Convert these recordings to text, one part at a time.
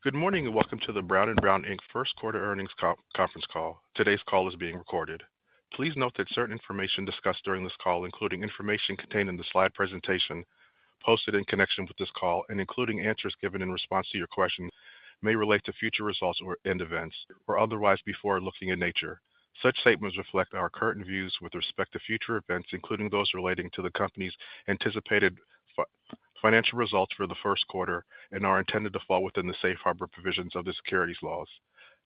Good morning and welcome to the Brown & Brown Inc. First Quarter Earnings Conference Call. Today's call is being recorded. Please note that certain information discussed during this call, including information contained in the slide presentation posted in connection with this call and including answers given in response to your questions, may relate to future results and events, or otherwise be forward-looking in nature. Such statements reflect our current views with respect to future events, including those relating to the company's anticipated financial results for the first quarter, and are intended to fall within the safe harbor provisions of the securities laws.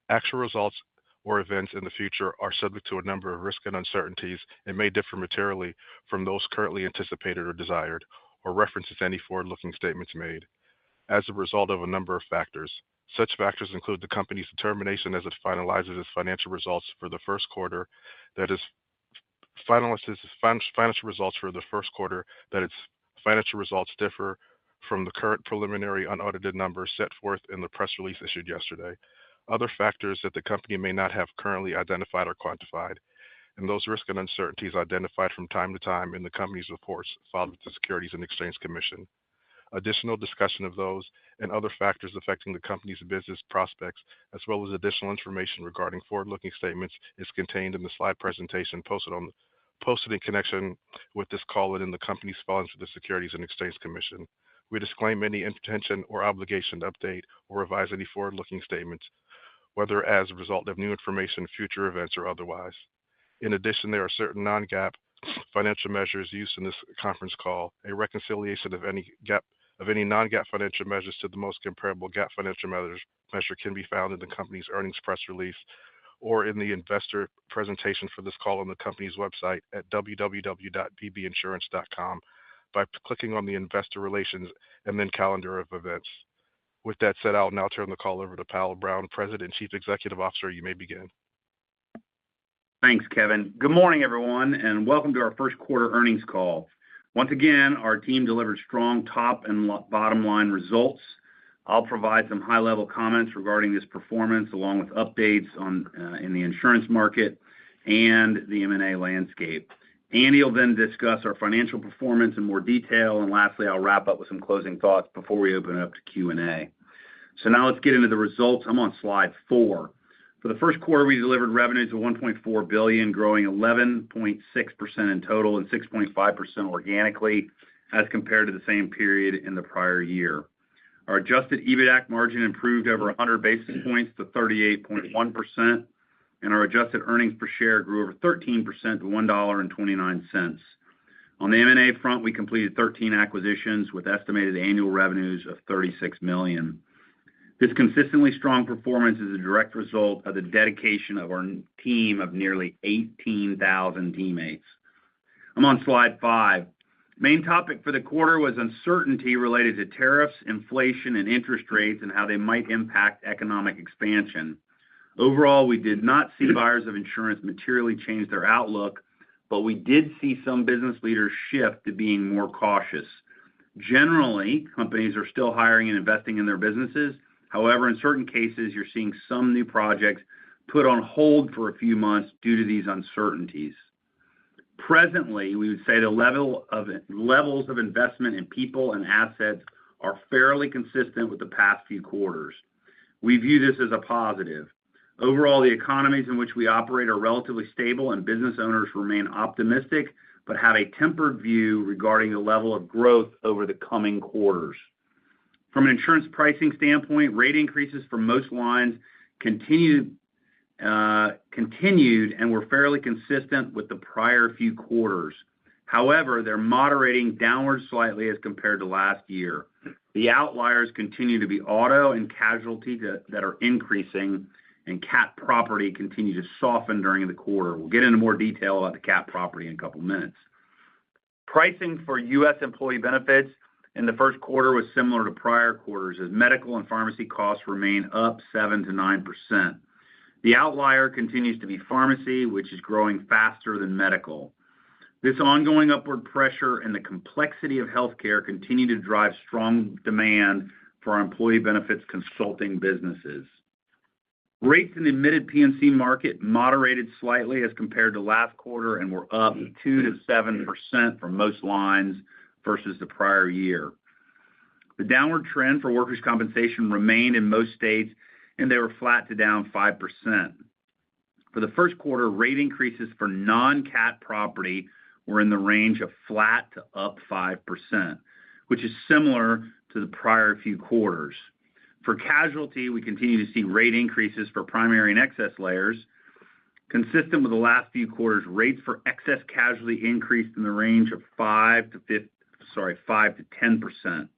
Actual results or events in the future are subject to a number of risks and uncertainties and may differ materially from those currently anticipated or desired, or references any forward-looking statements made, as a result of a number of factors. Such factors include the company's determination as it finalizes its financial results for the first quarter, that its financial results differ from the current preliminary unaudited numbers set forth in the press release issued yesterday. Other factors that the company may not have currently identified or quantified, and those risks and uncertainties identified from time to time in the company's reports filed with the Securities and Exchange Commission. Additional discussion of those and other factors affecting the company's business prospects, as well as additional information regarding forward-looking statements, is contained in the slide presentation posted in connection with this call and in the company's filings with the Securities and Exchange Commission. We disclaim any intention or obligation to update or revise any forward-looking statements, whether as a result of new information, future events, or otherwise. In addition, there are certain non-GAAP financial measures used in this conference call. A reconciliation of any non-GAAP financial measures to the most comparable GAAP financial measure can be found in the company's earnings press release or in the investor presentation for this call on the company's website at www.bbinsurance.com by clicking on the Investor Relations and then Calendar of Events. With that said, I'll now turn the call over to Powell Brown, President and Chief Executive Officer. You may begin. Thanks, Kevin. Good morning, everyone, and welcome to our first quarter earnings call. Once again, our team delivered strong top and bottom line results. I'll provide some high-level comments regarding this performance, along with updates in the insurance market and the M&A landscape. Andy will then discuss our financial performance in more detail, and lastly, I'll wrap up with some closing thoughts before we open it up to Q&A. So now let's get into the results. I'm on slide 4. For the first quarter, we delivered revenues of $1.4 billion, growing 11.6% in total and 6.5% organically as compared to the same period in the prior year. Our adjusted EBITDA margin improved over 100 basis points to 38.1%, and our adjusted earnings per share grew over 13% to $1.29. On the M&A front, we completed 13 acquisitions with estimated annual revenues of $36 million. This consistently strong performance is a direct result of the dedication of our team of nearly 18,000 teammates. I'm on slide 5. Main topic for the quarter was uncertainty related to tariffs, inflation, and interest rates and how they might impact economic expansion. Overall, we did not see buyers of insurance materially change their outlook, but we did see some business leaders shift to being more cautious. Generally, companies are still hiring and investing in their businesses. However, in certain cases, you're seeing some new projects put on hold for a few months due to these uncertainties. Presently, we would say the levels of investment in people and assets are fairly consistent with the past few quarters. We view this as a positive. Overall, the economies in which we operate are relatively stable, and business owners remain optimistic but have a tempered view regarding the level of growth over the coming quarters. From an insurance pricing standpoint, rate increases for most lines continued and were fairly consistent with the prior few quarters. However, they're moderating downward slightly as compared to last year. The outliers continue to be auto and casualty that are increasing, and cat property continue to soften during the quarter. We'll get into more detail about the cat property in a couple minutes. Pricing for U.S. employee benefits in the first quarter was similar to prior quarters, as medical and pharmacy costs remain up 7 to 9%. The outlier continues to be pharmacy, which is growing faster than medical. This ongoing upward pressure and the complexity of healthcare continue to drive strong demand for our employee benefits consulting businesses. Rates in the admitted P&C market moderated slightly as compared to last quarter and were up 2 to 7% for most lines versus the prior year. The downward trend for workers' compensation remained in most states, and they were flat to down 5%. For the first quarter, rate increases for non-cat property were in the range of flat to up 5%, which is similar to the prior few quarters. For casualty, we continue to see rate increases for primary and excess layers. Consistent with the last few quarters, rates for excess casualty increased in the range of 5 to 10%.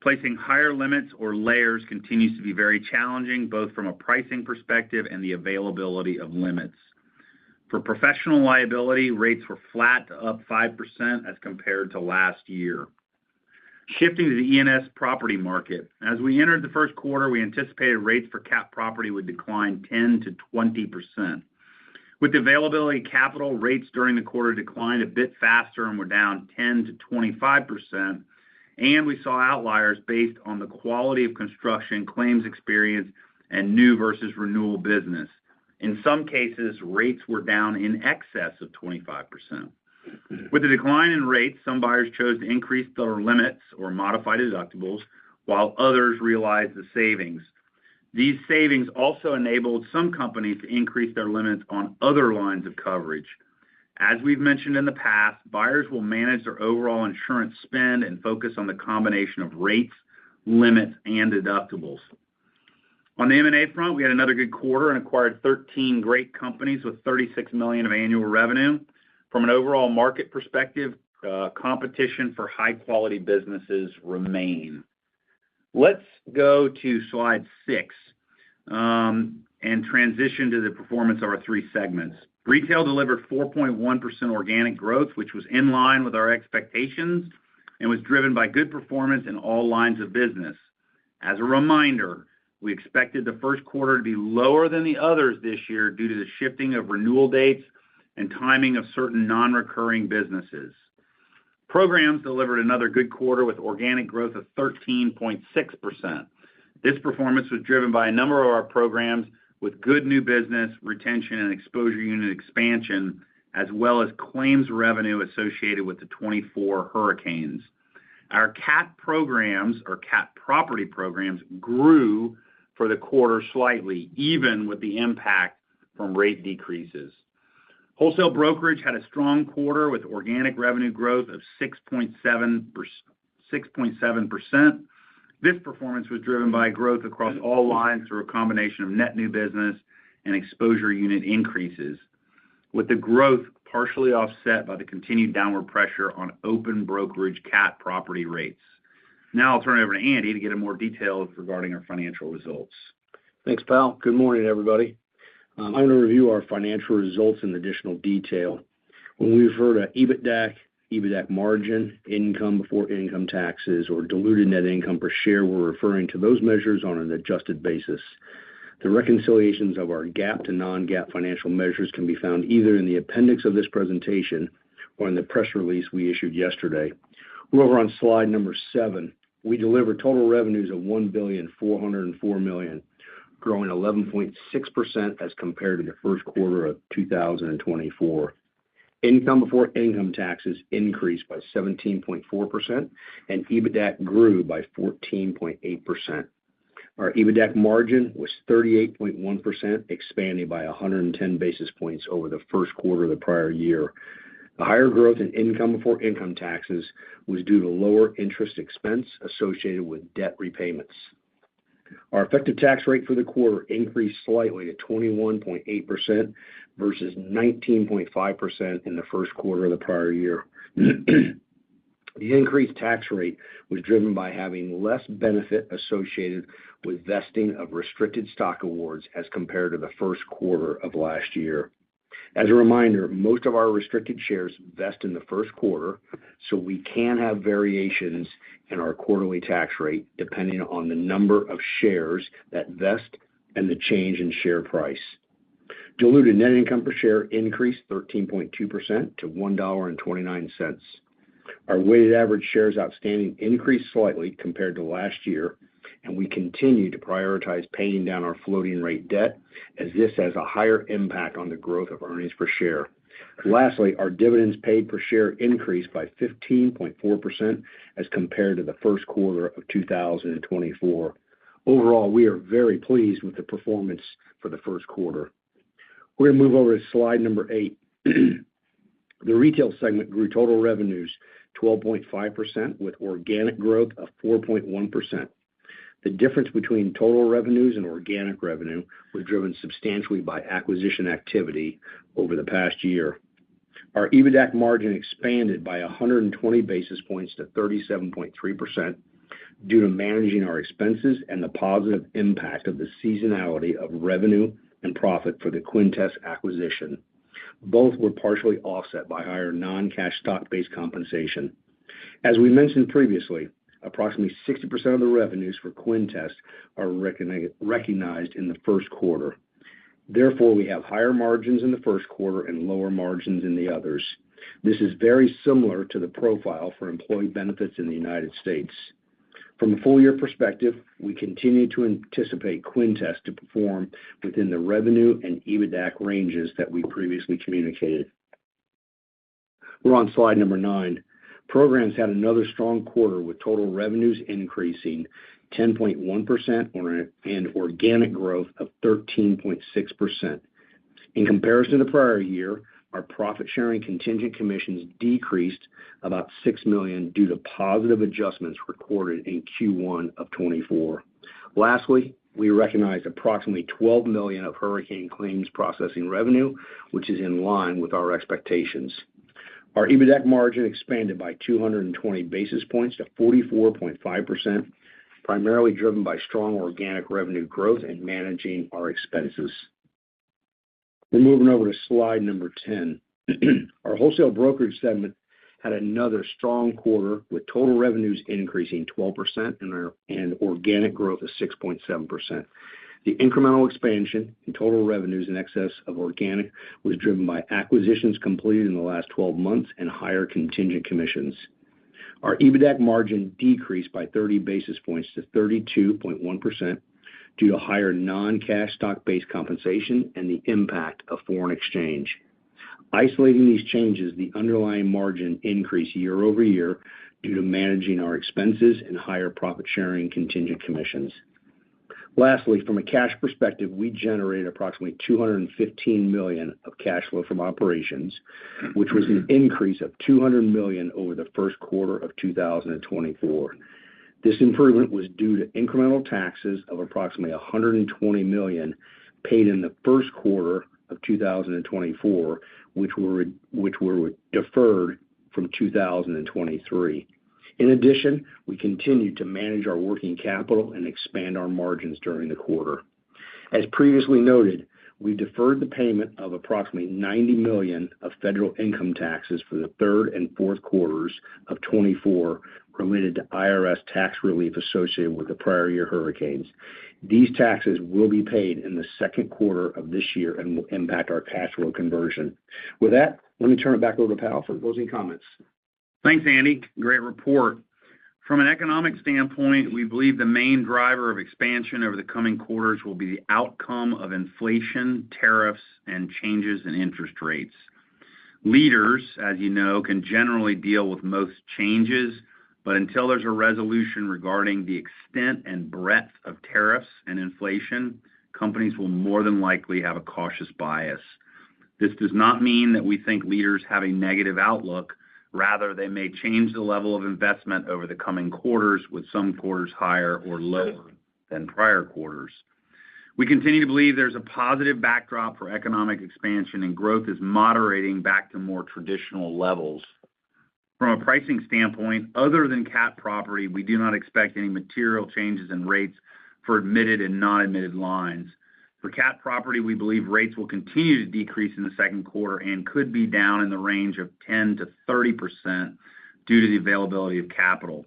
Placing higher limits or layers continues to be very challenging, both from a pricing perspective and the availability of limits. For professional liability, rates were flat to up 5% as compared to last year. Shifting to the E&S property market, as we entered the first quarter, we anticipated rates for cat property would decline 10 to 20%. With the availability of capital, rates during the quarter declined a bit faster and were down 10 to 25%, and we saw outliers based on the quality of construction, claims experience, and new versus renewal business. In some cases, rates were down in excess of 25%. With the decline in rates, some buyers chose to increase their limits or modify deductibles, while others realized the savings. These savings also enabled some companies to increase their limits on other lines of coverage. As we've mentioned in the past, buyers will manage their overall insurance spend and focus on the combination of rates, limits, and deductibles. On the M&A front, we had another good quarter and acquired 13 great companies with $36 million of annual revenue. From an overall market perspective, competition for high-quality businesses remain. Let's go to slide 6 and transition to the performance of our three segments. Retail delivered 4.1% organic growth, which was in line with our expectations and was driven by good performance in all lines of business. As a reminder, we expected the first quarter to be lower than the others this year due to the shifting of renewal dates and timing of certain non-recurring businesses. Programs delivered another good quarter with organic growth of 13.6%. This performance was driven by a number of our programs with good new business, retention, and exposure unit expansion, as well as claims revenue associated with the 24 hurricanes. Our cat programs, or cat property programs, grew for the quarter slightly, even with the impact from rate decreases. Wholesale brokerage had a strong quarter with organic revenue growth of 6.7%. This performance was driven by growth across all lines through a combination of net new business and exposure unit increases, with the growth partially offset by the continued downward pressure on open brokerage cat property rates. Now I'll turn it over to Andy to get into more details regarding our financial results. Thanks, pal. Good morning, everybody. I'm going to review our financial results in additional detail. When we refer to EBITDA margin, income before income taxes, or diluted net income per share, we're referring to those measures on an adjusted basis. The reconciliations of our GAAP to non-GAAP financial measures can be found either in the appendix of this presentation or in the press release we issued yesterday. We're over on slide number 7. We delivered total revenues of $1,404 million, growing 11.6% as compared to the first quarter of 2024. Income before income taxes increased by 17.4%, and EBITDA grew by 14.8%. Our EBITDA margin was 38.1%, expanding by 110 basis points over the first quarter of the prior year. The higher growth in income before income taxes was due to lower interest expense associated with debt repayments. Our effective tax rate for the quarter increased slightly to 21.8% versus 19.5% in the first quarter of the prior year. The increased tax rate was driven by having less benefit associated with vesting of restricted stock awards as compared to the first quarter of last year. As a reminder, most of our restricted shares vest in the first quarter, so we can have variations in our quarterly tax rate depending on the number of shares that vest and the change in share price. Diluted net income per share increased 13.2% to $1.29. Our weighted average shares outstanding increased slightly compared to last year, and we continue to prioritize paying down our floating rate debt as this has a higher impact on the growth of earnings per share. Lastly, our dividends paid per share increased by 15.4% as compared to the first quarter of 2024. Overall, we are very pleased with the performance for the first quarter. We're going to move over to slide number 8. The retail segment grew total revenues 12.5% with organic growth of 4.1%. The difference between total revenues and organic revenue was driven substantially by acquisition activity over the past year. Our EBITDA margin expanded by 120 basis points to 37.3% due to managing our expenses and the positive impact of the seasonality of revenue and profit for the Quintes acquisition. Both were partially offset by higher non-cash stock-based compensation. As we mentioned previously, approximately 60% of the revenues for Quintes are recognized in the first quarter. Therefore, we have higher margins in the first quarter and lower margins in the others. This is very similar to the profile for employee benefits in the United States. From a full-year perspective, we continue to anticipate Quintes to perform within the revenue and EBITDA ranges that we previously communicated. We're on slide number 9. Programs had another strong quarter with total revenues increasing 10.1% and organic growth of 13.6%. In comparison to the prior year, our profit-sharing contingent commissions decreased about $6 million due to positive adjustments recorded in Q1 of 2024. Lastly, we recognized approximately $12 million of hurricane claims processing revenue, which is in line with our expectations. Our EBITDA margin expanded by 220 basis points to 44.5%, primarily driven by strong organic revenue growth and managing our expenses. We're moving over to slide number 10. Our wholesale brokerage segment had another strong quarter with total revenues increasing 12% and organic growth of 6.7%. The incremental expansion in total revenues in excess of organic was driven by acquisitions completed in the last 12 months and higher contingent commissions. Our EBITDA margin decreased by 30 basis points to 32.1% due to higher non-cash stock-based compensation and the impact of foreign exchange. Isolating these changes, the underlying margin increased year over year due to managing our expenses and higher profit-sharing contingent commissions. Lastly, from a cash perspective, we generated approximately $215 million of cash flow from operations, which was an increase of $200 million over the first quarter of 2024. This improvement was due to incremental taxes of approximately $120 million paid in the first quarter of 2024, which were deferred from 2023. In addition, we continued to manage our working capital and expand our margins during the quarter. As previously noted, we deferred the payment of approximately $90 million of federal income taxes for the third and fourth quarters of 2024 related to IRS tax relief associated with the prior year hurricanes. These taxes will be paid in the second quarter of this year and will impact our cash flow conversion. With that, let me turn it back over to Powell for closing comments. Thanks, Andy. Great report. From an economic standpoint, we believe the main driver of expansion over the coming quarters will be the outcome of inflation, tariffs, and changes in interest rates. Leaders, as you know, can generally deal with most changes, but until there's a resolution regarding the extent and breadth of tariffs and inflation, companies will more than likely have a cautious bias. This does not mean that we think leaders have a negative outlook. Rather, they may change the level of investment over the coming quarters, with some quarters higher or lower than prior quarters. We continue to believe there's a positive backdrop for economic expansion, and growth is moderating back to more traditional levels. From a pricing standpoint, other than cat property, we do not expect any material changes in rates for admitted and non-admitted lines. For cat property, we believe rates will continue to decrease in the second quarter and could be down in the range of 10 to 30% due to the availability of capital.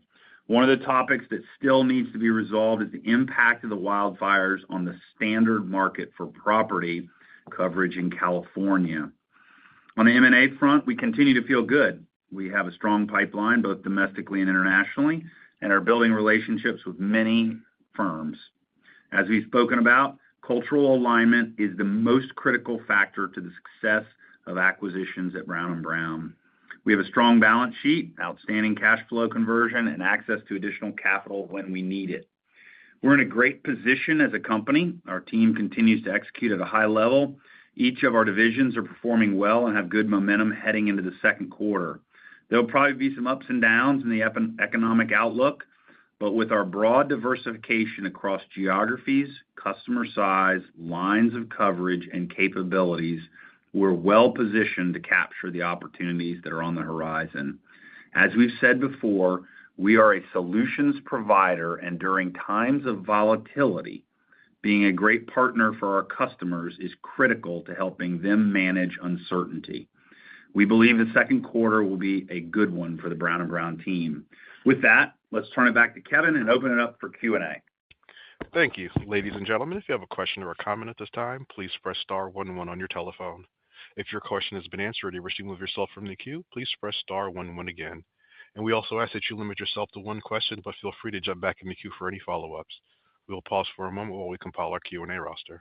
One of the topics that still needs to be resolved is the impact of the wildfires on the standard market for property coverage in California. On the M&A front, we continue to feel good. We have a strong pipeline, both domestically and internationally, and are building relationships with many firms. As we've spoken about, cultural alignment is the most critical factor to the success of acquisitions at Brown & Brown. We have a strong balance sheet, outstanding cash flow conversion, and access to additional capital when we need it. We're in a great position as a company. Our team continues to execute at a high level. Each of our divisions are performing well and have good momentum heading into the second quarter. There'll probably be some ups and downs in the economic outlook, but with our broad diversification across geographies, customer size, lines of coverage, and capabilities, we're well positioned to capture the opportunities that are on the horizon. As we've said before, we are a solutions provider, and during times of volatility, being a great partner for our customers is critical to helping them manage uncertainty. We believe the second quarter will be a good one for the Brown & Brown team. With that, let's turn it back to Kevin and open it up for Q&A. Thank you. Ladies and gentlemen, if you have a question or a comment at this time, please press star 11 on your telephone. If your question has been answered or you wish to remove yourself from the queue, please press star 11 again. And we also ask that you limit yourself to one question, but feel free to jump back in the queue for any follow-ups. We will pause for a moment while we compile our Q&A roster.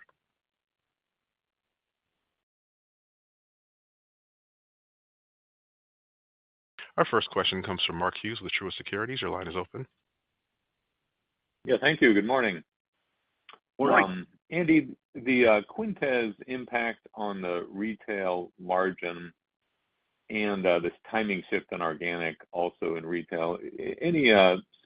Our first question comes from Mark Hughes with Truist Securities. Your line is open. Yeah, thank you. Good morning. Morning. Andy, the Quintes impact on the retail margin and this timing shift on organic also in retail, any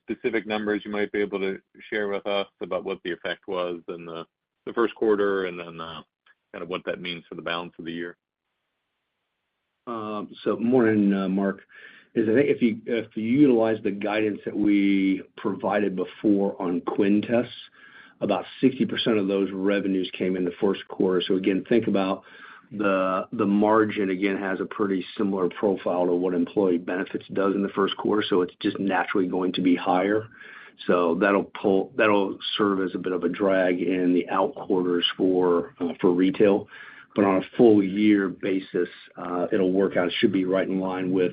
specific numbers you might be able to share with us about what the effect was in the first quarter and then kind of what that means for the balance of the year? Morning, Mark. I think if you utilize the guidance that we provided before on Quintes, about 60% of those revenues came in the first quarter. So again, think about the margin, again, has a pretty similar profile to what employee benefits does in the first quarter. So it's just naturally going to be higher. So that'll serve as a bit of a drag in the out quarters for retail. But on a full year basis, it'll work out. It should be right in line with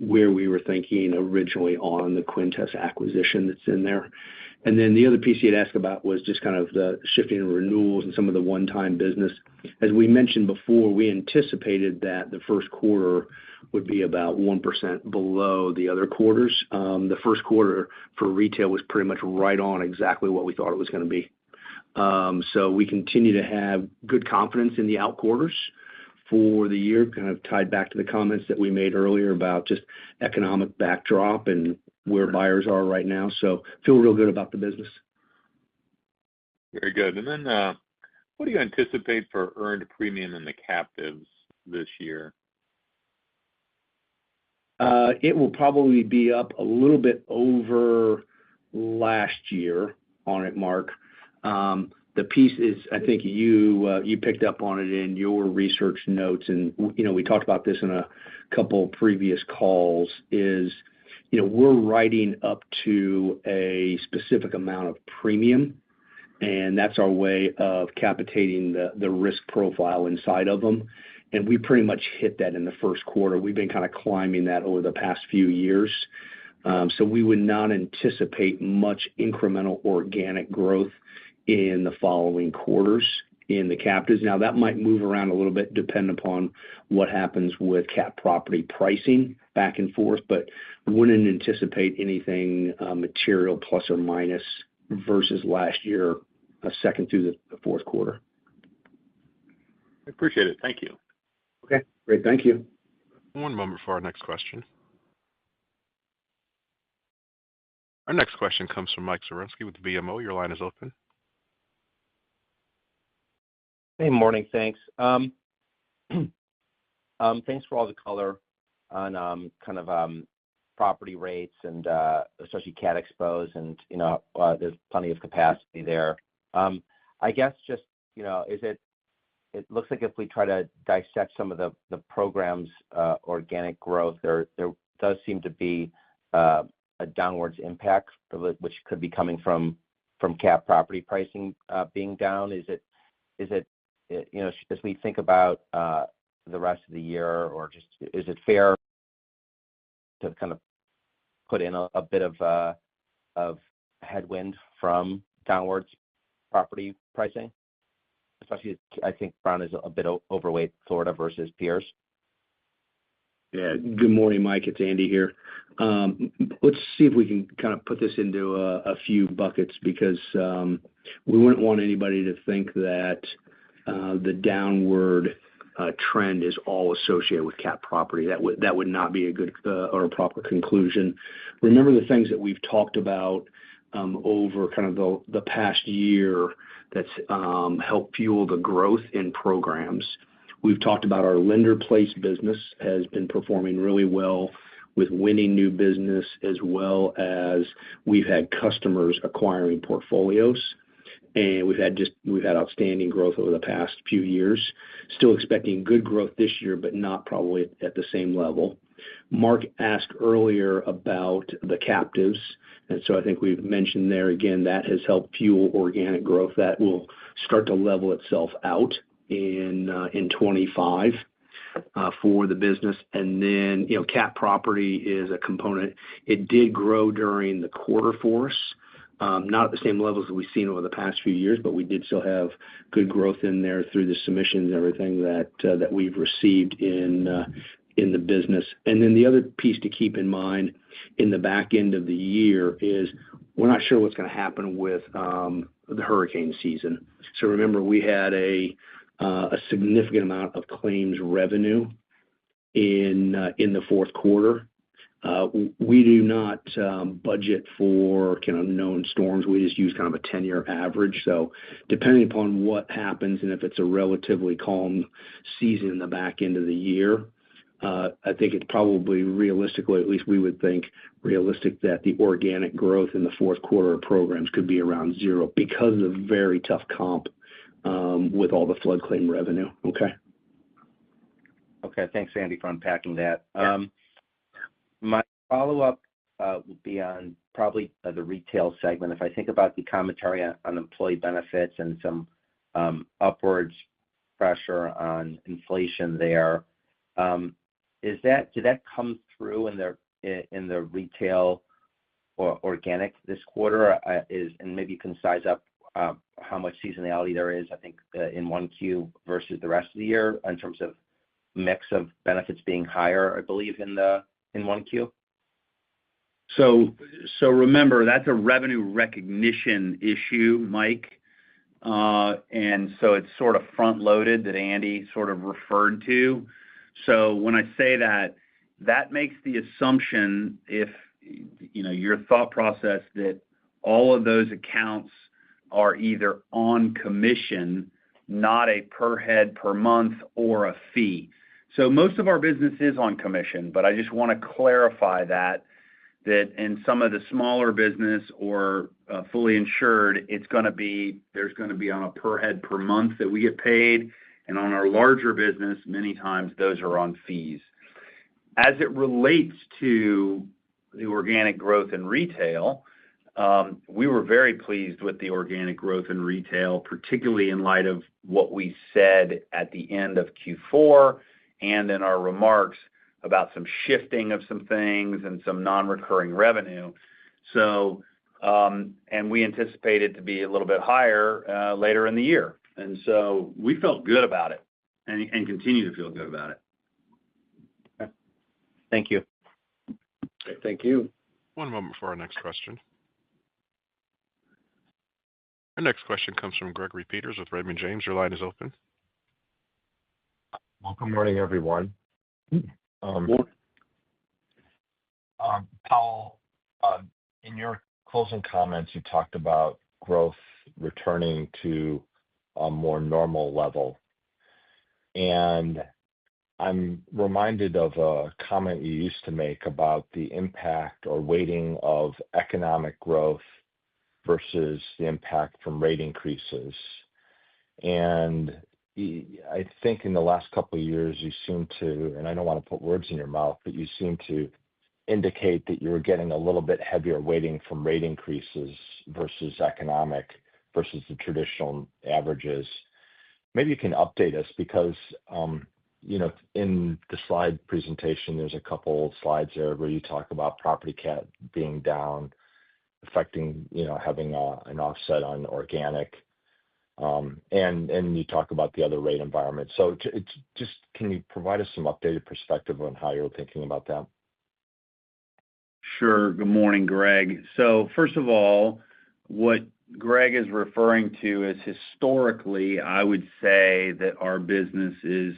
where we were thinking originally on the Quintes acquisition that's in there. And then the other piece you'd ask about was just kind of the shifting of renewals and some of the one-time business. As we mentioned before, we anticipated that the first quarter would be about 1% below the other quarters. The first quarter for retail was pretty much right on exactly what we thought it was going to be. So we continue to have good confidence in the out quarters for the year, kind of tied back to the comments that we made earlier about just economic backdrop and where buyers are right now. So feel real good about the business. Very good. And then what do you anticipate for earned premium in the captives this year? It will probably be up a little bit over last year on it, Mark. The piece is, I think you picked up on it in your research notes, and we talked about this in a couple previous calls, is we're writing up to a specific amount of premium, and that's our way of capitating the risk profile inside of them. And we pretty much hit that in the first quarter. We've been kind of climbing that over the past few years. So we would not anticipate much incremental organic growth in the following quarters in the captives. Now, that might move around a little bit depending upon what happens with cat property pricing back and forth, but wouldn't anticipate anything material plus or minus versus last year, second through the fourth quarter. I appreciate it. Thank you. Okay, great. Thank you. One moment for our next question. Our next question comes from Mike Zaremski with BMO. Your line is open. Hey, morning. Thanks. Thanks for all the color on kind of property rates and especially cat exposed, and there's plenty of capacity there. I guess just it looks like if we try to dissect some of the program's organic growth, there does seem to be a downwards impact, which could be coming from cat property pricing being down. Is it as we think about the rest of the year, or just is it fair to kind of put in a bit of headwind from downwards property pricing? especially I think Brown is a bit overweight Florida versus peers. Yeah. Good morning, Mike. It's Andy here. Let's see if we can kind of put this into a few buckets because we wouldn't want anybody to think that the downward trend is all associated with cat property. That would not be a good or a proper conclusion. Remember the things that we've talked about over kind of the past year that's helped fuel the growth in programs. We've talked about our lender-placed business has been performing really well with winning new business as well as we've had customers acquiring portfolios. And we've had outstanding growth over the past few years. Still expecting good growth this year, but not probably at the same level. Mark asked earlier about the captives, and so I think we've mentioned there again that has helped fuel organic growth. That will start to level itself out in 25 for the business. And then, cat property is a component. It did grow during the quarter for us. Not at the same levels that we've seen over the past few years, but we did still have good growth in there through the submissions and everything that we've received in the business. And then the other piece to keep in mind in the back end of the year is we're not sure what's going to happen with the hurricane season. So remember, we had a significant amount of claims revenue in the fourth quarter. We do not budget for kind of known storms. We just use kind of a 10-year average. So depending upon what happens and if it's a relatively calm season in the back end of the year, I think it's probably realistically, at least we would think realistic that the organic growth in the fourth quarter of programs could be around zero because of the very tough comp with all the flood claim revenue. Okay. Okay. Thanks, Andy, for unpacking that. My follow-up would be on probably the retail segment. If I think about the commentary on employee benefits and some upwards pressure on inflation there, did that come through in the retail or organic this quarter? And maybe you can size up how much seasonality there is, I think, in 1Q versus the rest of the year in terms of mix of benefits being higher, I believe, in 1Q? So remember, that's a revenue recognition issue, Mike. And so it's sort of front-loaded that Andy sort of referred to. So when I say that, that makes the assumption if, your thought process that all of those accounts are either on commission, not a per head per month or a fee. So most of our business is on commission, but I just want to clarify that in some of the smaller business or fully insured, there's going to be on a per head per month that we get paid. And on our larger business, many times those are on fees. As it relates to the organic growth in retail, we were very pleased with the organic growth in retail, particularly in light of what we said at the end of Q4 and in our remarks about some shifting of some things and some non-recurring revenue. So, and we anticipate it to be a little bit higher later in the year. And so we felt good about it and continue to feel good about it. Okay. Thank you. Okay, thank you. One moment for our next question. Our next question comes from Gregory Peters with Raymond James. Your line is open. Well, good morning, everyone. Powell, in your closing comments, you talked about growth returning to a more normal level. And I'm reminded of a comment you used to make about the impact or weighting of economic growth versus the impact from rate increases. And I think in the last couple of years, you seem to, and I don't want to put words in your mouth, but you seem to indicate that you were getting a little bit heavier weighting from rate increases versus economic versus the traditional averages. Maybe you can update us because, in the slide presentation, there's a couple slides there where you talk about property cat being down, affecting, having an offset on organic. And you talk about the other rate environment. So it's just, can you provide us some updated perspective on how you're thinking about that? Sure. Good morning, Greg. So first of all, what Greg is referring to is historically, I would say that our business is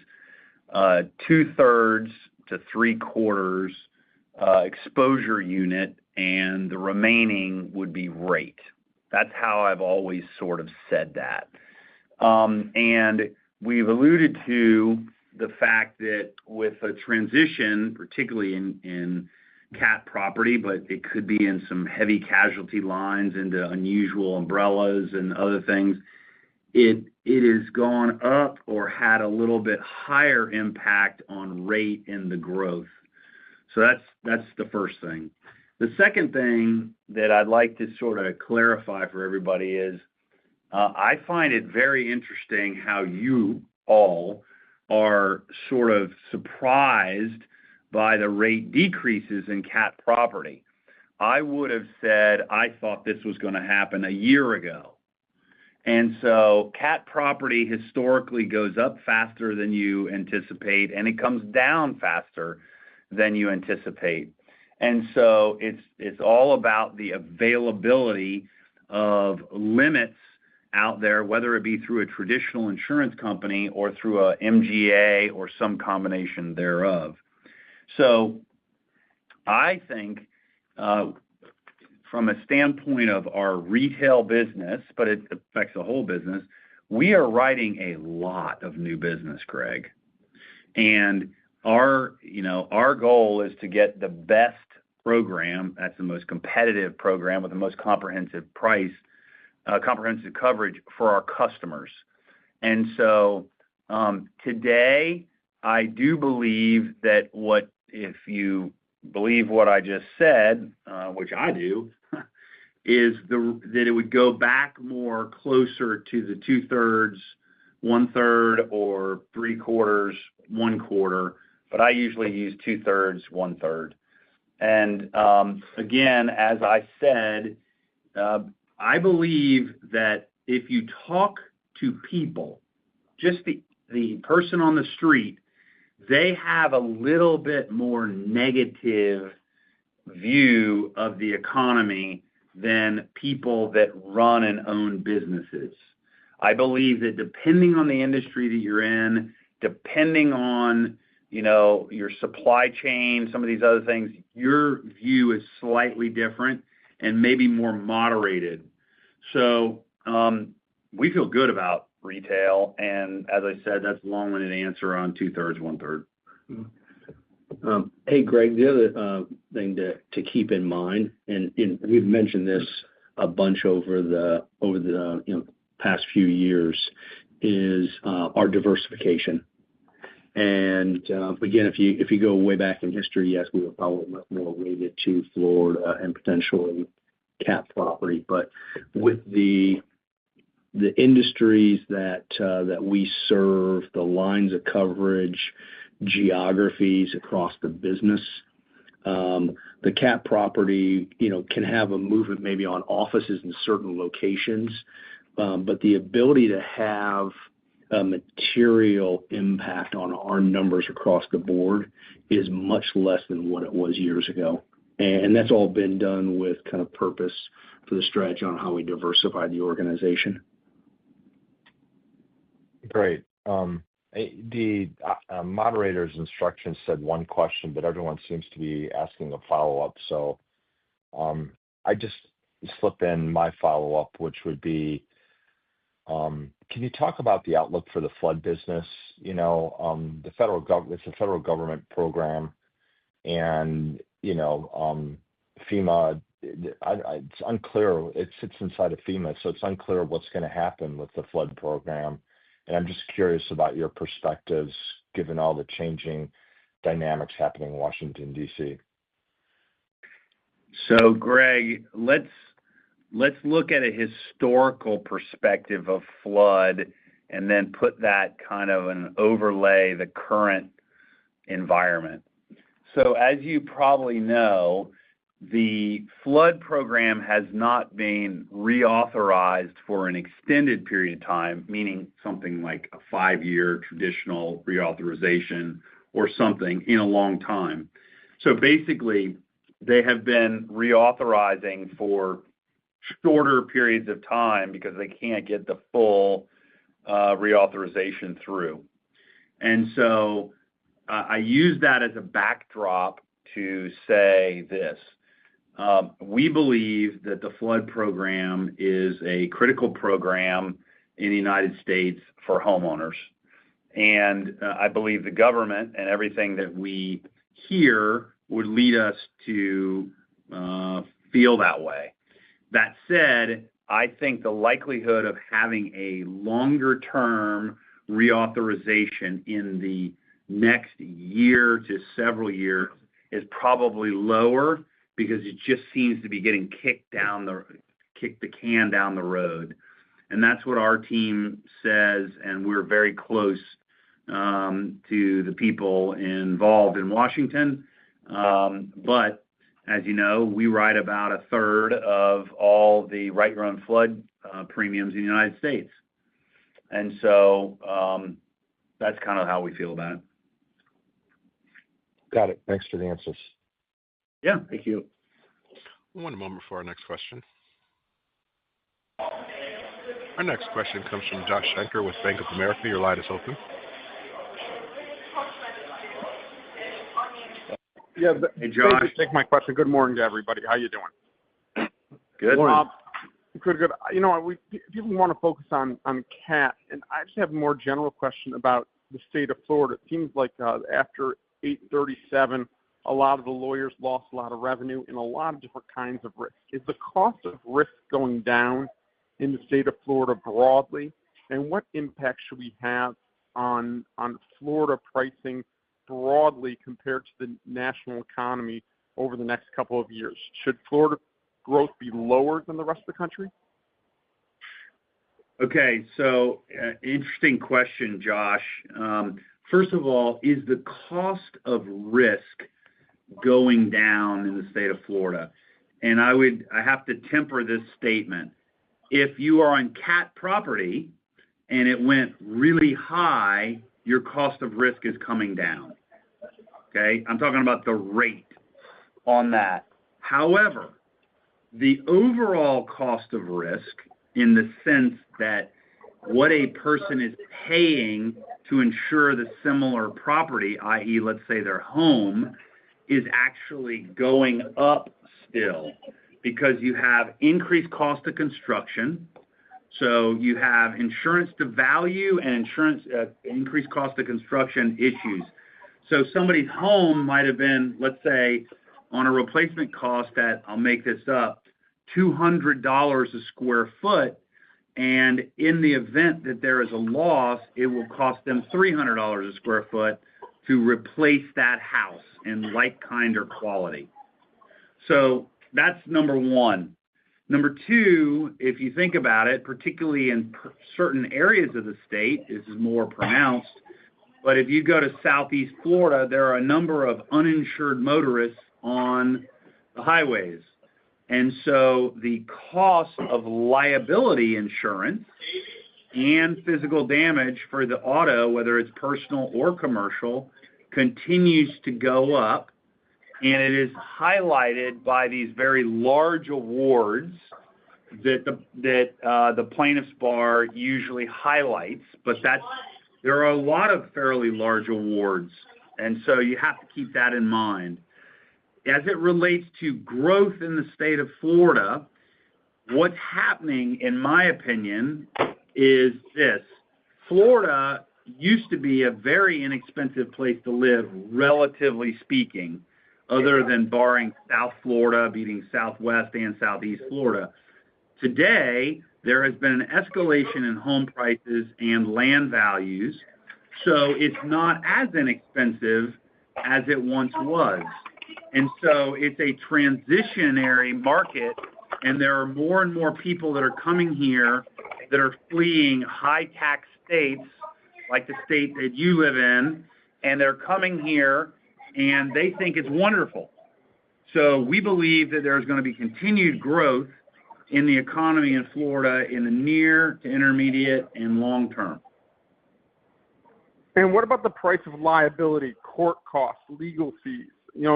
2/3 to 3/4 exposure unit, and the remaining would be rate. That's how I've always sort of said that. And we've alluded to the fact that with a transition, particularly in cat property, but it could be in some heavy casualty lines into unusual umbrellas and other things, it has gone up or had a little bit higher impact on rate in the growth. So that's the first thing. The second thing that I'd like to sort of clarify for everybody is I find it very interesting how you all are sort of surprised by the rate decreases in cat property. I would have said I thought this was going to happen a year ago. And so cat property historically goes up faster than you anticipate, and it comes down faster than you anticipate. And so it's all about the availability of limits out there, whether it be through a traditional insurance company or through a MGA or some combination thereof. So I think from a standpoint of our retail business, but it affects the whole business, we are writing a lot of new business, Greg. And our goal is to get the best program, that's the most competitive program with the most comprehensive price, comprehensive coverage for our customers. And so today, I do believe that if you believe what I just said, which I do, is that it would go back more closer to the 2/3, 1/3, or 3/4, 1/4. But I usually use 2/3, 1/3. And again, as I said, I believe that if you talk to people, just the person on the street, they have a little bit more negative view of the economy than people that run and own businesses. I believe that depending on the industry that you're in, depending on your supply chain, some of these other things, your view is slightly different and maybe more moderated. So we feel good about retail, and as I said, that's a long-winded answer on 2/3, 1/3. Hey, Greg, the other thing to keep in mind, and we've mentioned this a bunch over the past few years, is our diversification. And again, if you go way back in history, yes, we were probably much more weighted to Florida and potentially cat property. But with the industries that we serve, the lines of coverage, geographies across the business, the cat property, can have a movement maybe on offices in certain locations, but the ability to have a material impact on our numbers across the board is much less than what it was years ago. And that's all been done with kind of purpose for the strategy on how we diversify the organization. Great. The moderator's instructions said one question, but everyone seems to be asking a follow-up. So I just slip in my follow-up, which would be, can you talk about the outlook for the flood business? The federal government, it's a federal government program, and FEMA. It's unclear. It sits inside of FEMA, so it's unclear what's going to happen with the flood program. And I'm just curious about your perspectives, given all the changing dynamics happening in Washington, D.C. So, Greg, let's look at a historical perspective of flood and then put that kind of an overlay the current environment. So as you probably know, the flood program has not been reauthorized for an extended period of time, meaning something like a 5-year traditional reauthorization or something in a long time. So basically, they have been reauthorizing for shorter periods of time because they can't get the full reauthorization through. And so I use that as a backdrop to say this. We believe that the flood program is a critical program in the United States for homeowners. And I believe the government and everything that we hear would lead us to feel that way. That said, I think the likelihood of having a longer-term reauthorization in the next year to several years is probably lower because it just seems to be getting kicked the can down the road. And that's what our team says, and we're very close to the people involved in Washington. But as you know, we write about a third of all the Write Your Own Flood premiums in the United States. And so that's kind of how we feel about it. Got it. Thanks for the answers. Yeah. Thank you. One moment for our next question. Our next question comes from Josh Shanker with Bank of America. Your line is open. Yeah, hey, Josh. Thank you for taking my question. Good morning to everybody. How you doing? Good. Good. You know, people want to focus on CAT, and I just have a more general question about the state of Florida. It seems like after 8/37, a lot of the lawyers lost a lot of revenue in a lot of different kinds of risk. Is the cost of risk going down in the state of Florida broadly, and what impact should we have on Florida pricing broadly compared to the national economy over the next couple of years? Should Florida growth be lower than the rest of the country? Okay, so interesting question, Josh. First of all, is the cost of risk going down in the state of Florida? And I have to temper this statement. If you are on CAT property and it went really high, your cost of risk is coming down. Okay, I'm talking about the rate on that. However, the overall cost of risk, in the sense that what a person is paying to insure the similar property, i.e., let's say their home, is actually going up still because you have increased cost of construction. So you have insurance to value and increased cost of construction issues. So somebody's home might have been, let's say, on a replacement cost at, I'll make this up, $200 a square foot. And in the event that there is a loss, it will cost them $300 a square foot to replace that house in like kind or quality. So that's number one. Number two, if you think about it, particularly in certain areas of the state, this is more pronounced, but if you go to Southeast Florida, there are a number of uninsured motorists on the highways. And so the cost of liability insurance and physical damage for the auto, whether it's personal or commercial, continues to go up. And it is highlighted by these very large awards that the plaintiff's bar usually highlights. But there are a lot of fairly large awards. And so you have to keep that in mind. As it relates to growth in the state of Florida, what's happening, in my opinion, is this. Florida used to be a very inexpensive place to live, relatively speaking, other than barring South Florida, beating Southwest and Southeast Florida. Today, there has been an escalation in home prices and land values, so it's not as inexpensive as it once was. And so it's a transitionary market, and there are more and more people that are coming here that are fleeing high-tax states, like the state that you live in, and they're coming here, and they think it's wonderful. So we believe that there's going to be continued growth in the economy in Florida in the near to intermediate and long term. And what about the price of liability, court costs, legal fees? You know,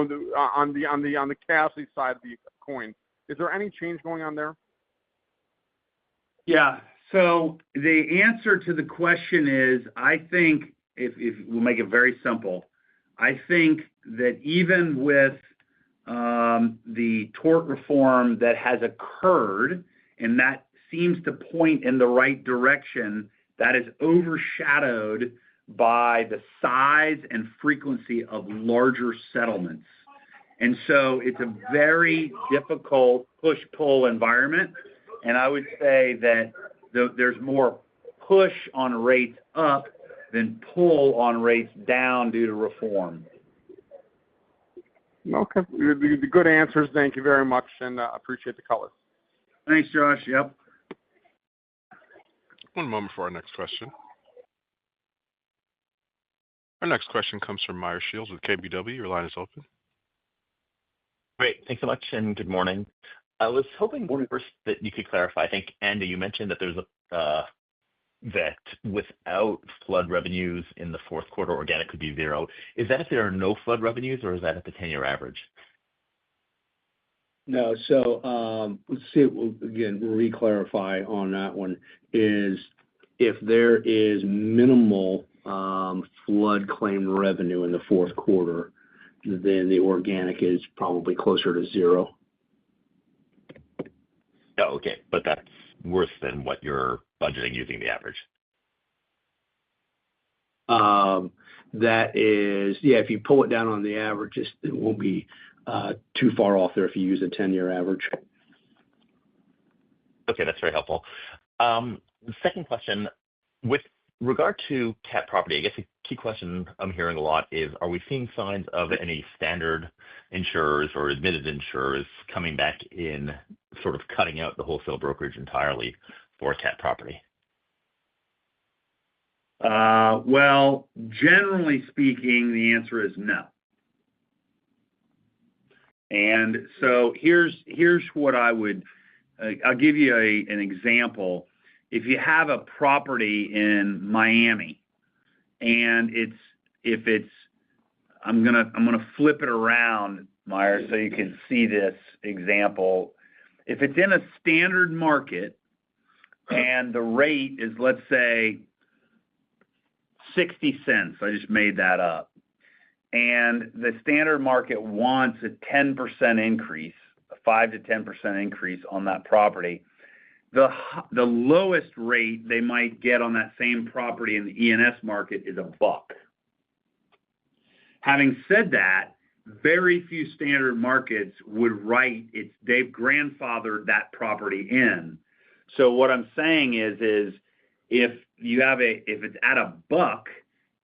on the casualty side of the coin, is there any change going on there? Yeah. So the answer to the question is, I think if we'll make it very simple, I think that even with the tort reform that has occurred, and that seems to point in the right direction, that is overshadowed by the size and frequency of larger settlements. And so it's a very difficult push-pull environment. And I would say that there's more push on rates up than pull on rates down due to reform. Okay. The good answers. Thank you very much, and appreciate the color. Thanks, Josh. Yep. One moment for our next question. Our next question comes from Meyer Shields with KBW. Your line is open. Great. Thanks so much, and good morning. I was hoping first that you could clarify. I think, Andy, you mentioned that there's that without flood revenues in the fourth quarter, organic could be 0. Is that if there are no flood revenues, or is that at the 10-year average? No. So let's see. Again, re-clarify on that one is if there is minimal flood claim revenue in the fourth quarter, then the organic is probably closer to 0. Oh, okay. But that's worse than what you're budgeting using the average. That is, yeah, if you pull it down on the averages, it won't be too far off there if you use a 10-year average. Okay, that's very helpful. The second question, with regard to cat property, I guess a key question I'm hearing a lot is, are we seeing signs of any standard insurers or admitted insurers coming back in, sort of cutting out the wholesale brokerage entirely for cat property? Well, generally speaking, the answer is no. And so here's what I would, I'll give you an example. If you have a property in Miami, and I'm gonna flip it around, Meyer, so you can see this example. If it's in a standard market and the rate is, let's say, 60 cents, I just made that up, and the standard market wants a 10% increase, a 5 to 10% increase on that property, the lowest rate they might get on that same property in the E&S market is $1. Having said that, very few standard markets would write it. They've grandfathered that property in. So what I'm saying is if it's at $1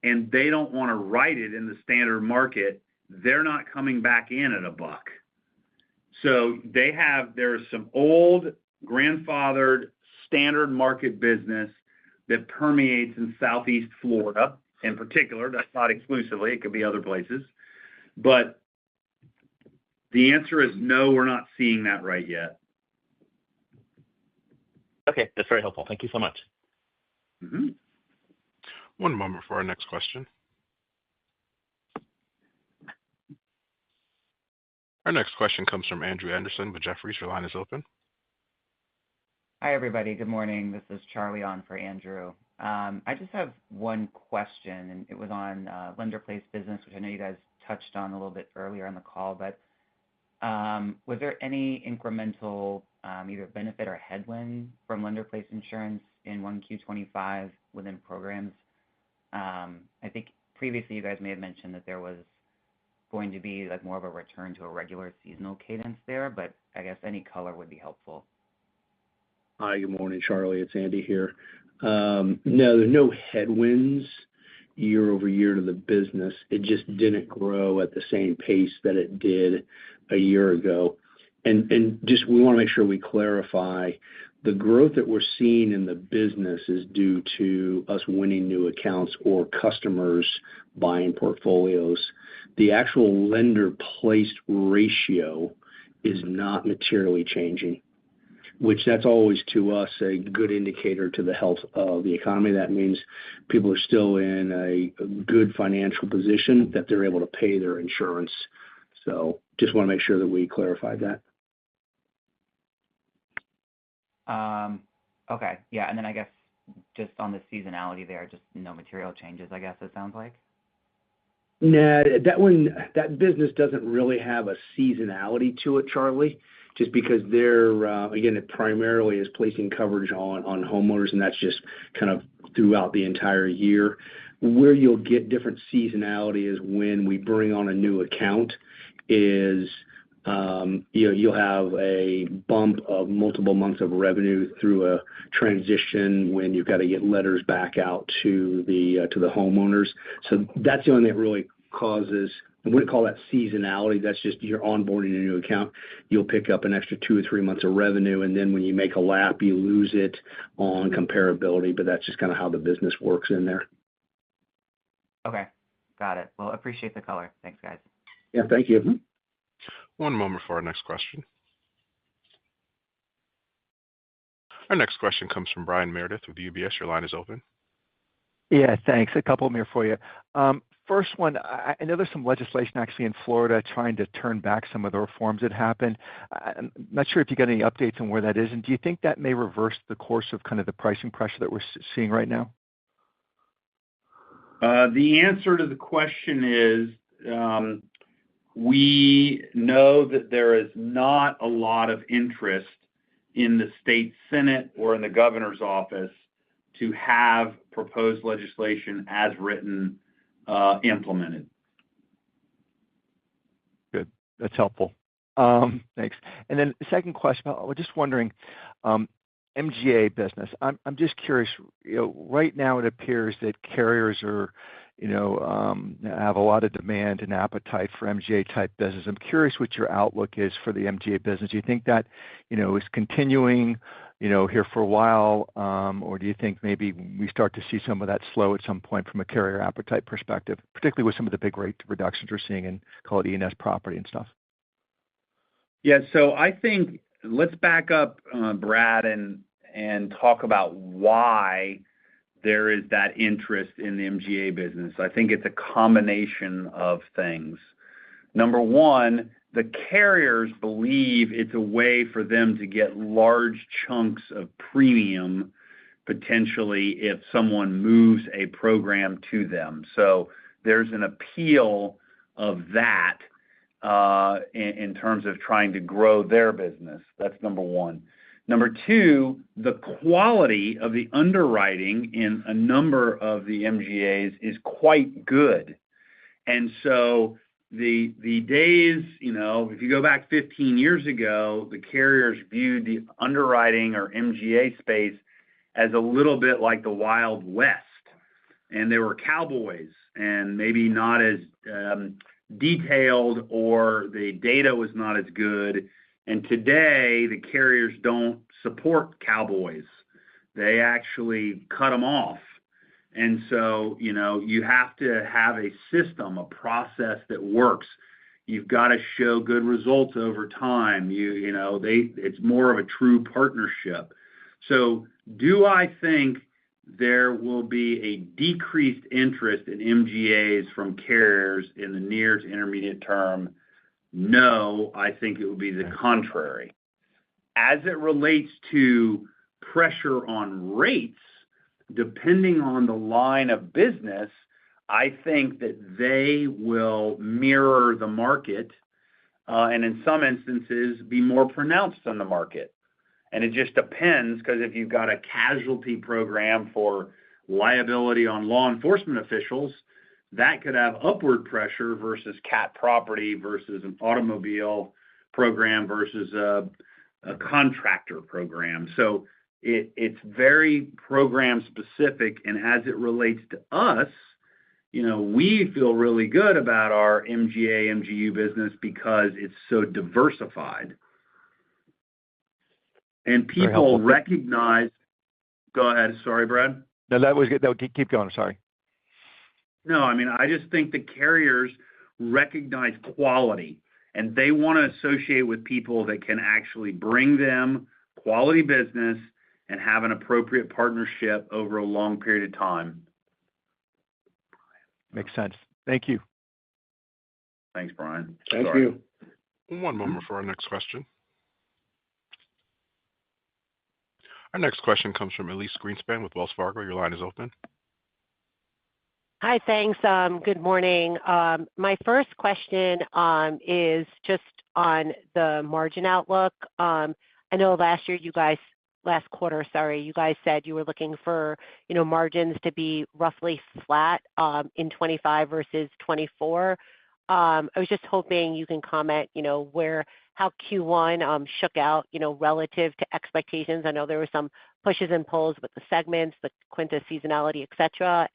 and they don't want to write it in the standard market, they're not coming back in at $1. So there's some old grandfathered standard market business that permeates in Southeast Florida in particular. That's not exclusively, it could be other places. But the answer is no, we're not seeing that right yet. Okay, that's very helpful. Thank you so much. Mm-hmm. One moment for our next question. Our next question comes from Andrew Anderson with Jefferies. Your line is open. Hi, everybody. Good morning. This is Charlie on for Andrew. I just have one question, and it was on lender-placed business, which I know you guys touched on a little bit earlier in the call, but was there any incremental either benefit or headwind from lender-placed insurance in 1Q25 within programs? I think previously you guys may have mentioned that there was going to be like more of a return to a regular seasonal cadence there, but I guess any color would be helpful. Hi, good morning, Charlie. It's Andy here. No, there's no headwinds year over year to the business. It just didn't grow at the same pace that it did a year ago. And just we want to make sure we clarify the growth that we're seeing in the business is due to us winning new accounts or customers buying portfolios. The actual lender-placed ratio is not materially changing, which that's always, to us, a good indicator to the health of the economy. That means people are still in a good financial position, that they're able to pay their insurance. So just want to make sure that we clarified that. Okay. Yeah. And then I guess just on the seasonality there, just no material changes, I guess it sounds like. Nah, that business doesn't really have a seasonality to it, Charlie, just because they're, again, it primarily is placing coverage on homeowners, and that's just kind of throughout the entire year. Where you'll get different seasonality is when we bring on a new account is, you'll have a bump of multiple months of revenue through a transition when you've got to get letters back out to the homeowners. So that's the only thing that really causes, I wouldn't call that seasonality. That's just you're onboarding a new account. You'll pick up an extra 2 or 3 months of revenue, and then when you make a lap, you lose it on comparability. But that's just kind of how the business works in there. Okay. Got it. Well, appreciate the color. Thanks, guys. Yeah, thank you. One moment for our next question. Our next question comes from Brian Meredith with UBS. Your line is open. Yeah, thanks. A couple more for you. First one, I know there's some legislation actually in Florida trying to turn back some of the reforms that happened. I'm not sure if you got any updates on where that is, and do you think that may reverse the course of kind of the pricing pressure that we're seeing right now? The answer to the question is, we know that there is not a lot of interest in the state Senate or in the governor's office to have proposed legislation as written implemented. Good. That's helpful. Thanks. And then the second question, I was just wondering, MGA business. I'm just curious, right now it appears that carriers are, have a lot of demand and appetite for MGA type business. I'm curious what your outlook is for the MGA business. Do you think that, is continuing, here for a while, or do you think maybe we start to see some of that slow at some point from a carrier appetite perspective, particularly with some of the big rate reductions we're seeing in, call it E&S property and stuff? Yeah, so I think let's back up, Brad, and talk about why there is that interest in the MGA business. I think it's a combination of things. Number one, the carriers believe it's a way for them to get large chunks of premium, potentially, if someone moves a program to them. So there's an appeal of that in terms of trying to grow their business. That's number one. Number two, the quality of the underwriting in a number of the MGAs is quite good. And so the days, if you go back 15 years ago, the carriers viewed the underwriting or MGA space as a little bit like the Wild West. And they were cowboys and maybe not as detailed, or the data was not as good. And today, the carriers don't support cowboys. They actually cut them off. And so, you have to have a system, a process that works. You've got to show good results over time. It's more of a true partnership. So do I think there will be a decreased interest in MGAs from carriers in the near to intermediate term? No, I think it would be the contrary. As it relates to pressure on rates, depending on the line of business, I think that they will mirror the market, and in some instances be more pronounced than the market. And it just depends, because if you've got a casualty program for liability on law enforcement officials, that could have upward pressure versus cat property versus an automobile program versus a contractor program. So it's very program specific. And as it relates to us, we feel really good about our MGA, MGU business because it's so diversified. And Very helpful. people recognize. Go ahead. Sorry, Brad. No, that was good. That would keep going. Sorry. No, I mean, I just think the carriers recognize quality, and they want to associate with people that can actually bring them quality business and have an appropriate partnership over a long period of time. Makes sense. Thank you. Thanks, Brian. Thank Sorry. you. One moment for our next question. Our next question comes from Elyse Greenspan with Wells Fargo. Your line is open. Hi, thanks. Good morning. My first question is just on the margin outlook. I know last quarter, you guys said you were looking for, margins to be roughly flat in 25 versus 24. I was just hoping you can comment, how Q1 shook out, relative to expectations. I know there were some pushes and pulls with the segments, the Quinta seasonality, et cetera,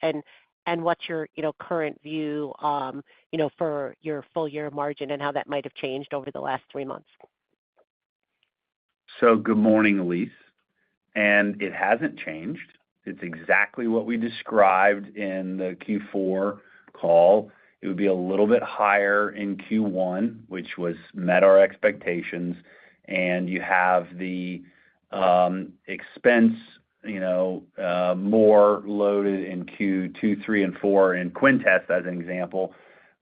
and what's your, current view, for your full year margin and how that might have changed over the last 3 months. So good morning, Elyse. And it hasn't changed. It's exactly what we described in the Q4 call. It would be a little bit higher in Q1, which met our expectations. And you have the expense, more loaded in Q2, 3, and 4 in Quinta as an example.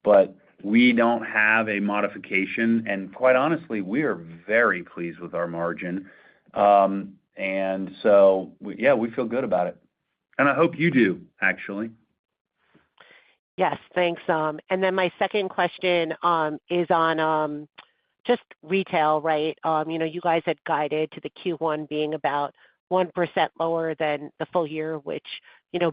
But we don't have a modification. And quite honestly, we are very pleased with our margin. And so, we feel good about it. And I hope you do, actually. Yes, thanks. And then my second question is on just retail, right? You guys had guided to the Q1 being about 1% lower than the full year, which,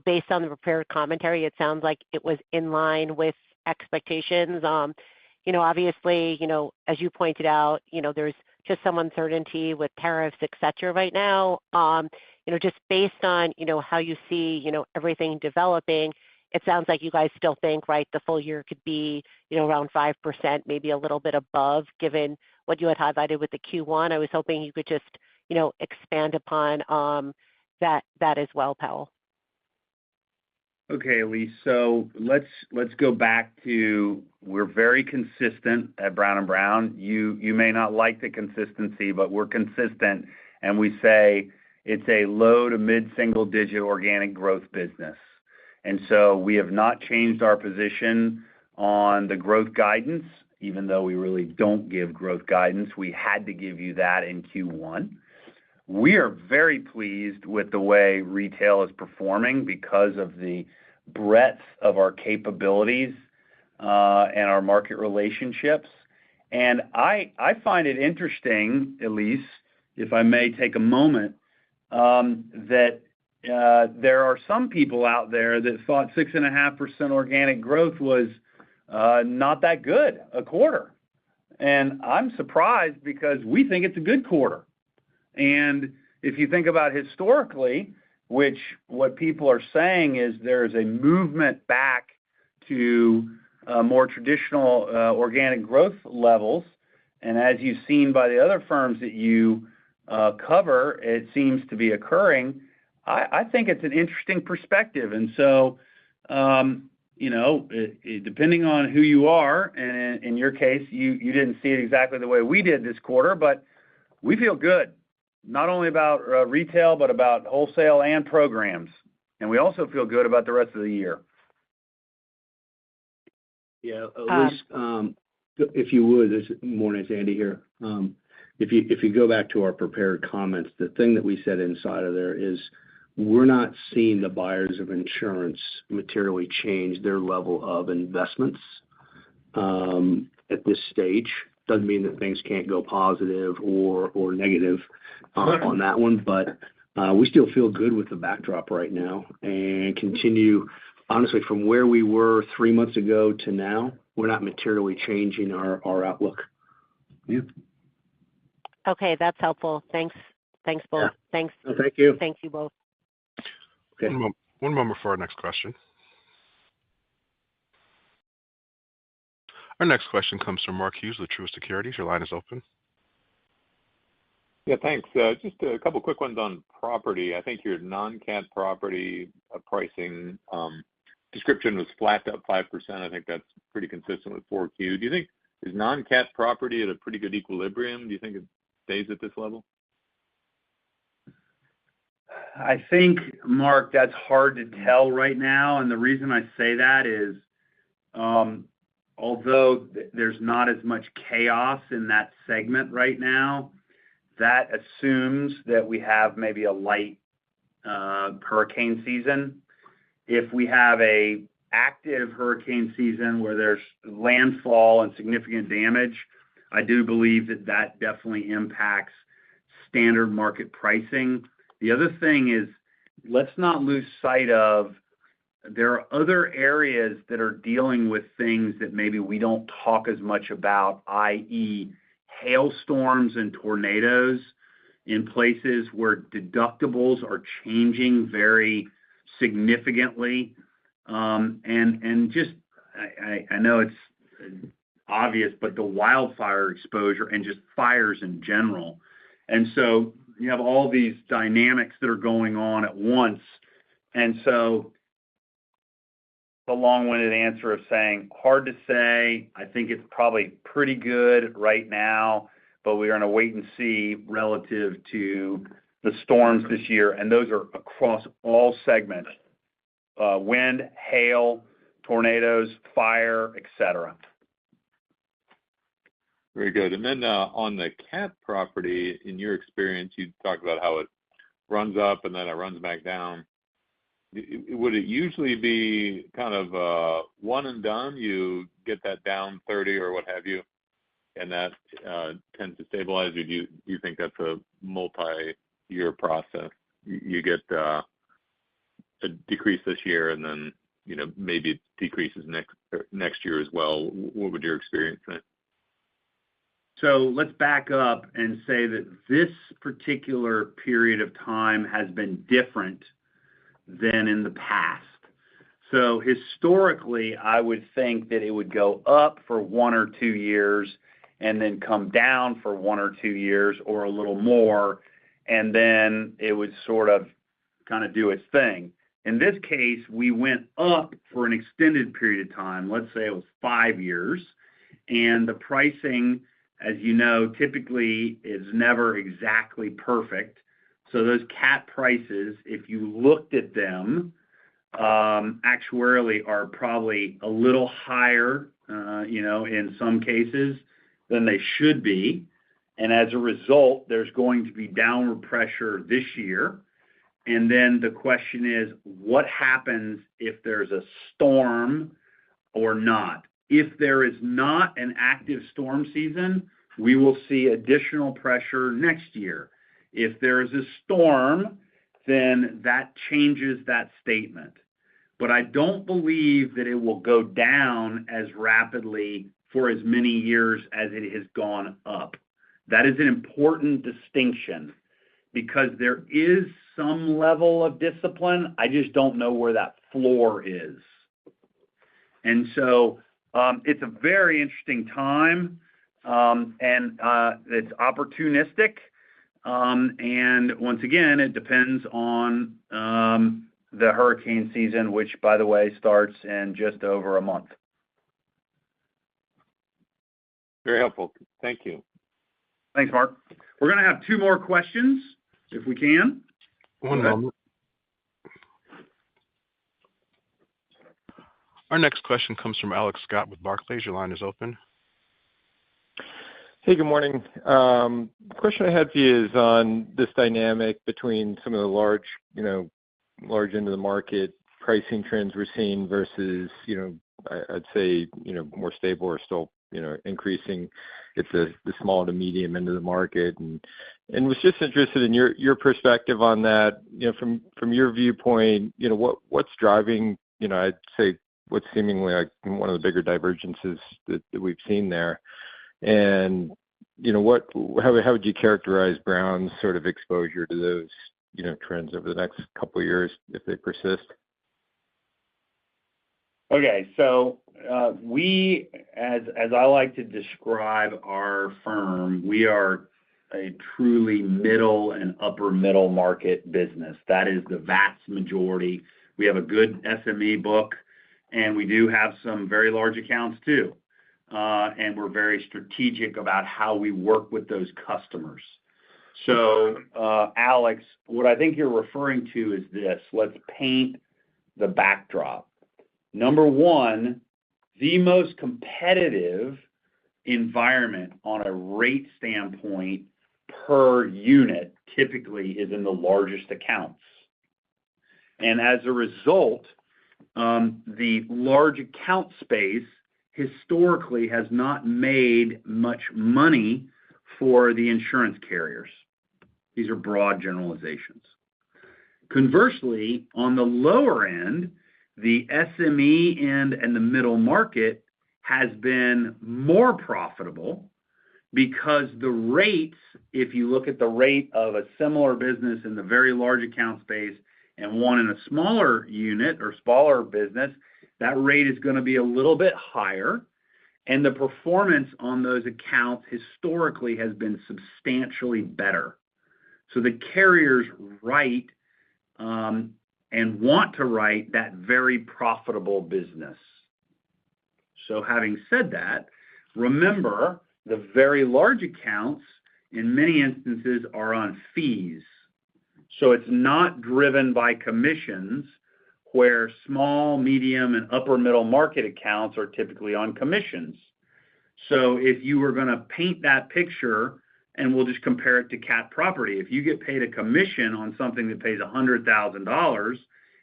based on the prepared commentary, it sounds like it was in line with expectations. Obviously, as you pointed out, there's just some uncertainty with tariffs, et cetera, right now. Just based on, how you see, everything developing, it sounds like you guys still think, right, the full year could be, around 5%, maybe a little bit above, given what you had highlighted with the Q1. I was hoping you could just, expand upon that as well, Powell. Okay, Elyse. So let's go back to, we're very consistent at Brown & Brown. You may not like the consistency, but we're consistent, and we say it's a low to mid-single digit organic growth business. And so we have not changed our position on the growth guidance, even though we really don't give growth guidance. We had to give you that in Q1. We are very pleased with the way retail is performing because of the breadth of our capabilities and our market relationships. And I find it interesting, Elyse, if I may take a moment, that there are some people out there that thought 6.5% organic growth was not that good a quarter. And I'm surprised because we think it's a good quarter. And if you think about historically, what people are saying is there is a movement back to more traditional organic growth levels. And as you've seen by the other firms that you cover, it seems to be occurring. I think it's an interesting perspective. And so, depending on who you are, and in your case, you didn't see it exactly the way we did this quarter, but we feel good, not only about retail, but about wholesale and programs. And we also feel good about the rest of the year. Yeah, Elyse, if you would, this morning, it's Andy here. If you go back to our prepared comments, the thing that we said inside of there is we're not seeing the buyers of insurance materially change their level of investments at this stage. Doesn't mean that things can't go positive or negative on that one, but we still feel good with the backdrop right now and continue, honestly, from where we were 3 months ago to now, we're not materially changing our outlook. Yeah. Okay, that's helpful. Thanks both. Yeah. Thanks. Oh, thank you. Thank you both. Okay. One moment for our next question. Our next question comes from Mark Hughes with Truist Securities. Your line is open. Yeah, thanks. Just a couple quick ones on property. I think your non-cat property pricing description was flat up 5%. I think that's pretty consistent with 4Q. Do you think is non-cat property at a pretty good equilibrium? Do you think it stays at this level? I think, Mark, that's hard to tell right now. And the reason I say that is, although there's not as much chaos in that segment right now, that assumes that we have maybe a light hurricane season. If we have a active hurricane season where there's landfall and significant damage, I do believe that that definitely impacts standard market pricing. The other thing is, let's not lose sight of there are other areas that are dealing with things that maybe we don't talk as much about, i.e. hailstorms and tornadoes in places where deductibles are changing very significantly. And just, I know it's obvious, but the wildfire exposure and just fires in general. And so you have all these dynamics that are going on at once. And so the long-winded answer of saying, hard to say. I think it's probably pretty good right now, but we're going to wait and see relative to the storms this year. And those are across all segments, wind, hail, tornadoes, fire, etc. Very good. And then on the cat property, in your experience, you talked about how it runs up and then it runs back down. Would it usually be kind of one and done? You get that down 30 or what have you, and that tends to stabilize? Or do you think that's a multi-year process? You get a decrease this year, and then maybe it decreases next year as well. What would your experience say? So let's back up and say that this particular period of time has been different than in the past. So historically, I would think that it would go up for 1 or 2 years and then come down for 1 or 2 years or a little more, and then it would sort of kind of do its thing. In this case, we went up for an extended period of time. Let's say it was 5 years, and the pricing, as you know, typically is never exactly perfect. So those cat prices, if you looked at them, actuarially are probably a little higher, in some cases than they should be. And as a result, there's going to be downward pressure this year. And then the question is, what happens if there's a storm or not? If there is not an active storm season, we will see additional pressure next year. If there is a storm, then that changes that statement. But I don't believe that it will go down as rapidly for as many years as it has gone up. That is an important distinction because there is some level of discipline. I just don't know where that floor is. And so it's a very interesting time, and it's opportunistic. And once again, it depends on the hurricane season, which, by the way, starts in just over a month. Very helpful. Thank you. Thanks, Mark. We're going to have 2 more questions, if we can. One moment. Our next question comes from Alex Scott with Barclays. Your line is open. Hey, good morning. The question I had for you is on this dynamic between some of the large end of the market pricing trends we're seeing versus, I'd say, more stable or still, increasing at the small to medium end of the market. And was just interested in your perspective on that, from your viewpoint, what's driving, I'd say what's seemingly like one of the bigger divergences that we've seen there. And, how would you characterize Brown's sort of exposure to those, trends over the next couple of years if they persist? Okay, so we, as I like to describe our firm, we are a truly middle and upper middle market business. That is the vast majority. We have a good SME book, and we do have some very large accounts too. And we're very strategic about how we work with those customers. So, Alex, what I think you're referring to is this. Let's paint the backdrop. Number one, the most competitive environment on a rate standpoint per unit typically is in the largest accounts. And as a result, the large account space historically has not made much money for the insurance carriers. These are broad generalizations. Conversely, on the lower end, the SME end and the middle market has been more profitable because the rates, if you look at the rate of a similar business in the very large account space and one in a smaller unit or smaller business, that rate is going to be a little bit higher. And the performance on those accounts historically has been substantially better. So the carriers write and want to write that very profitable business. So having said that, remember the very large accounts in many instances are on fees. So it's not driven by commissions, where small, medium, and upper middle market accounts are typically on commissions. So if you were going to paint that picture, and we'll just compare it to cat property, if you get paid a commission on something that pays $100,000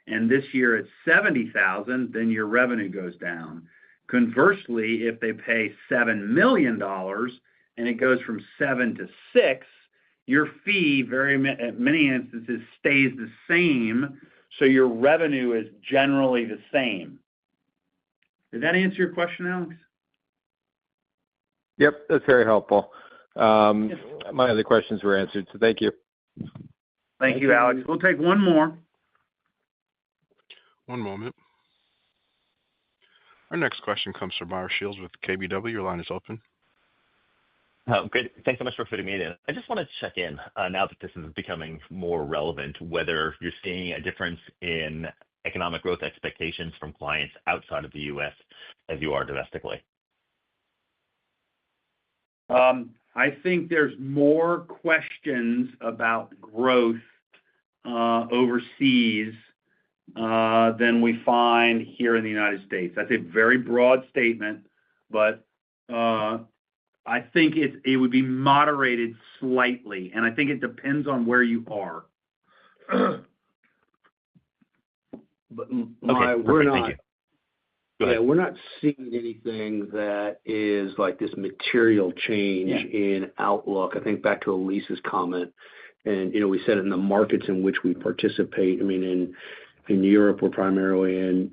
and this year it's $70,000, then your revenue goes down. Conversely, if they pay $7 million and it goes from 7 to 6, your fee, in many instances, stays the same, so your revenue is generally the same. Did that answer your question, Alex? Yep, that's very helpful. My other questions were answered, so thank you. Thank you, Alex. We'll take one more. One moment. Our next question comes from Meyer Shields with KBW. Your line is open. Great. Thanks so much for fitting me in. I just want to check in now that this is becoming more relevant, whether you're seeing a difference in economic growth expectations from clients outside of the U.S. as you are domestically. I think there's more questions about growth overseas than we find here in the United States. That's a very broad statement, but I think it would be moderated slightly, and I think it depends on where you are. But Okay, we're perfect. not. Thank you. Go ahead. Yeah, we're not seeing anything that is like this material change in outlook. I think back to Elise's comment, and we said in the markets in which we participate. I mean, in Europe, we're primarily in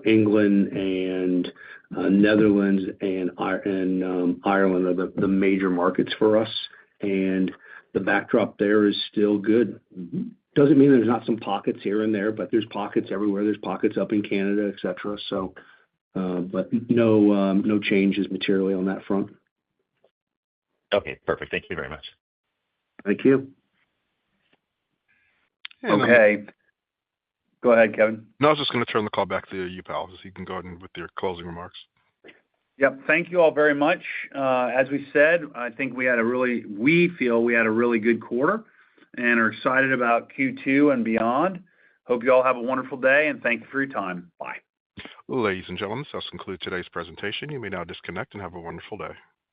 England and Netherlands and Ireland are the major markets for us, and the backdrop there is still good. Mm-hmm. Doesn't mean there's not some pockets here and there, but there's pockets everywhere. There's pockets up in Canada, et cetera. So, but no changes materially on that front. Okay, perfect. Thank you very much. Thank you. Okay. Go ahead, Kevin. No, I was just going to turn the call back to you, pal, so you can go ahead with your closing remarks. Yep. Thank you all very much. As we said, I think we feel we had a really good quarter and are excited about Q2 and beyond. Hope you all have a wonderful day, and thank you for your time. Bye. Ladies and gentlemen, this does conclude today's presentation. You may now disconnect and have a wonderful day.